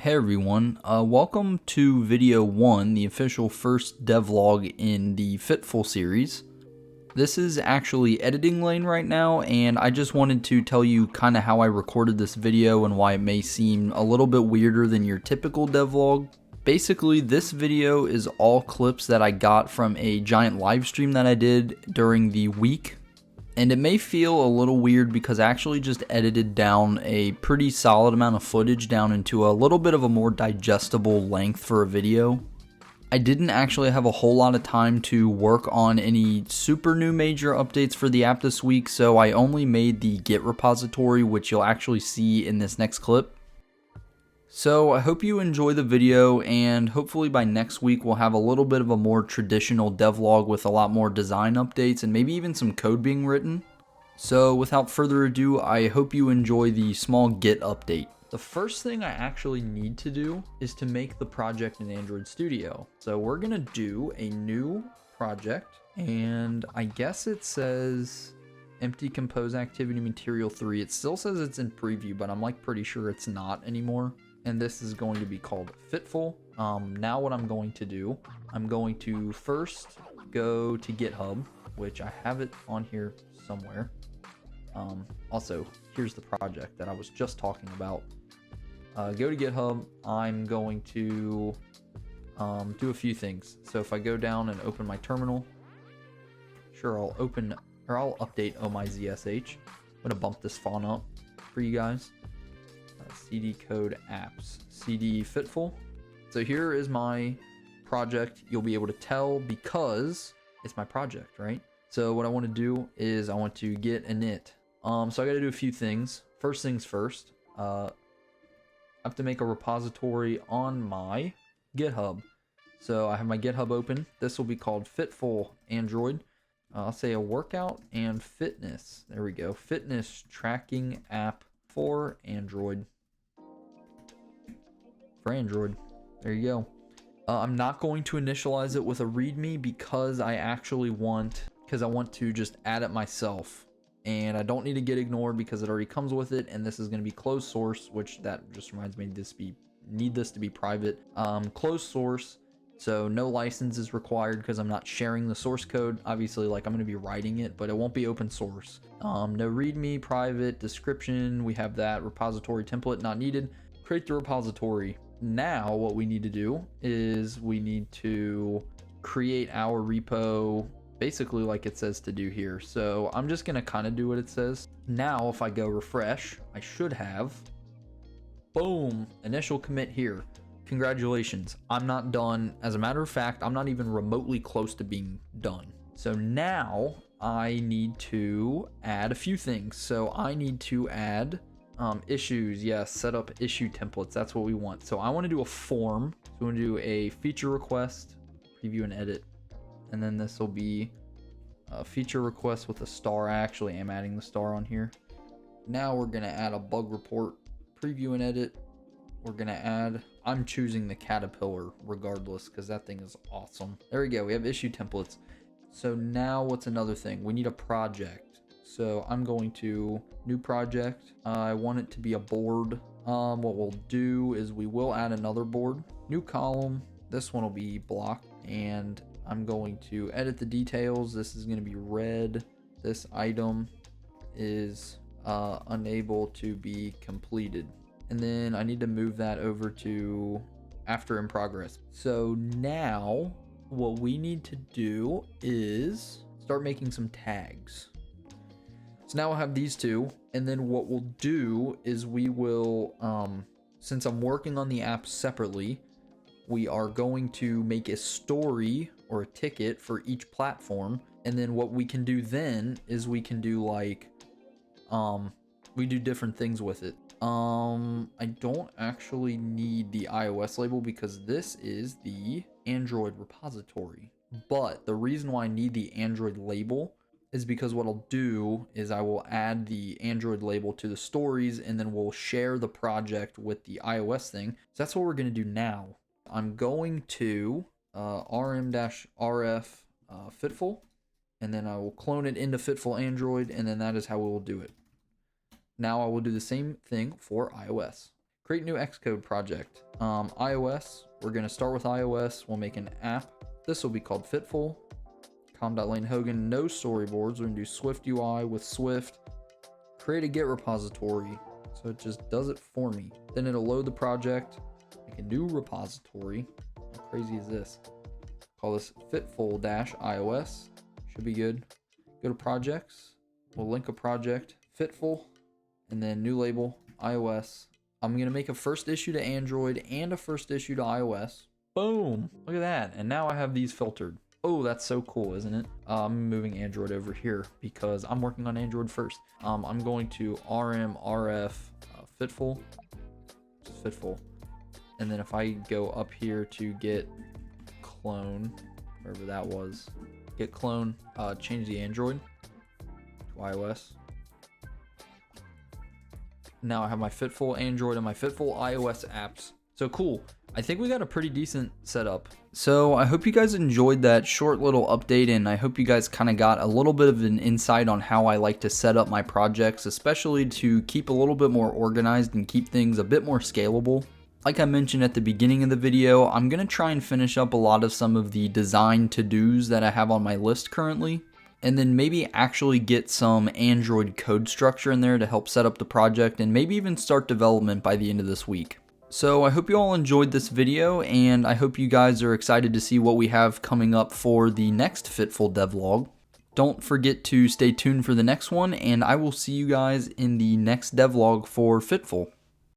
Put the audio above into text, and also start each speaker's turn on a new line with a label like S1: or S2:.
S1: Hey everyone, welcome to video 1, the official first devlog in the Fitful series. This is actually editing lane right now, and I just wanted to tell you kind of how I recorded this video and why it may seem a little bit weirder than your typical devlog. Basically, this video is all clips that I got from a giant live stream that I did during the week. And it may feel a little weird because I actually just edited down a pretty solid amount of footage down into a little bit of a more digestible length for a video. I didn't actually have a whole lot of time to work on any super new major updates for the app this week, so I only made the Git repository, which you'll actually see in this next clip. So I hope you enjoy the video, and hopefully by next week we'll have a little bit of a more traditional devlog with a lot more design updates and maybe even some code being written. So without further ado, I hope you enjoy the small Git update. The first thing I actually need to do is to make the project in Android Studio. So we're gonna do a new project, and I guess it says empty compose activity material 3. It still says it's in preview, but I'm like pretty sure it's not anymore. And this is going to be called Fitful. Now what I'm going to do, I'm going to first go to GitHub, which I have it on here somewhere. Also, here's the project that I was just talking about. Go to GitHub. I'm going to do a few things. So if I go down and open my terminal, sure, I'll update OMyZSH. I'm gonna bump this font up for you guys. CD code apps, CD Fitful. So here is my project. You'll be able to tell because it's my project, right? So what I want to do is I want to get init. So I got to do a few things. First things first, I have to make a repository on my GitHub. So I have my GitHub open. This will be called Fitful Android. I'll say a workout and fitness. There we go. Fitness tracking app for Android. For Android. There you go. I'm not going to initialize it with a README because I want to just add it myself. And I don't need to get ignored because it already comes with it, and this is going to be closed source, which that just reminds me need this to be private. Closed source, so no license is required because I'm not sharing the source code. Obviously, like, I'm going to be writing it, but it won't be open source. No README, private, description, we have that. Repository template not needed. Create the repository. Now what we need to do is we need to create our repo basically like it says to do here. So I'm just gonna kind of do what it says. Now if I go refresh, I should have, boom, initial commit here. Congratulations, I'm not done. As a matter of fact, I'm not even remotely close to being done. So now I need to add a few things. So I need to add issues. Yes, set up issue templates. That's what we want. So I want to do a form. So we want to do a feature request, preview and edit. And then this will be a feature request with a star. I actually am adding the star on here. Now we're going to add a bug report, preview and edit. We're going to add, I'm choosing the caterpillar regardless because that thing is awesome. There we go. We have issue templates. So now what's another thing? We need a project. So I'm going to new project. I want it to be a board. What we'll do is we will add another board, new column. This one will be block, and I'm going to edit the details. This is going to be red. This item is unable to be completed. And then I need to move that over to after in progress. So now what we need to do is start making some tags. So now we'll have these two, and then what we'll do is we will, since I'm working on the app separately, we are going to make a story or a ticket for each platform. And then what we can do then is we can do like, we do different things with it. I don't actually need the iOS label because this is the Android repository. But the reason why I need the Android label is because what I'll do is I will add the Android label to the stories, and then we'll share the project with the iOS thing. So that's what we're going to do now. I'm going to rm-rf Fitful, and then I will clone it into Fitful Android, and then that is how we will do it. Now I will do the same thing for iOS. Create new Xcode project. iOS, we're gonna start with iOS. We'll make an app. This will be called Fitful. Com.Lane Hogan, no storyboards. We're gonna do Swift UI with Swift. Create a Git repository. So it just does it for me. Then it'll load the project. Make a new repository. How crazy is this? Call this Fitful-iOS. Should be good. Go to projects. We'll link a project. Fitful. And then new label, iOS. I'm going to make a first issue to Android and a first issue to iOS. Boom. Look at that. And now I have these filtered. Oh, that's so cool, isn't it? I'm moving Android over here because I'm working on Android first. I'm going to RF Fitful. Just Fitful. And then if I go up here to get clone, wherever that was, get clone, change the Android to iOS. Now I have my Fitful Android and my Fitful iOS apps. So cool. I think we got a pretty decent setup. So I hope you guys enjoyed that short little update, and I hope you guys kind of got a little bit of an insight on how I like to set up my projects, especially to keep a little bit more organized and keep things a bit more scalable. Like I mentioned at the beginning of the video, I'm going to try and finish up a lot of some of the design to-dos that I have on my list currently, and then maybe actually get some Android code structure in there to help set up the project and maybe even start development by the end of this week. So I hope you all enjoyed this video, and I hope you guys are excited to see what we have coming up for the next Fitful devlog. Don't forget to stay tuned for the next one, and I will see you guys in the next devlog for Fitful.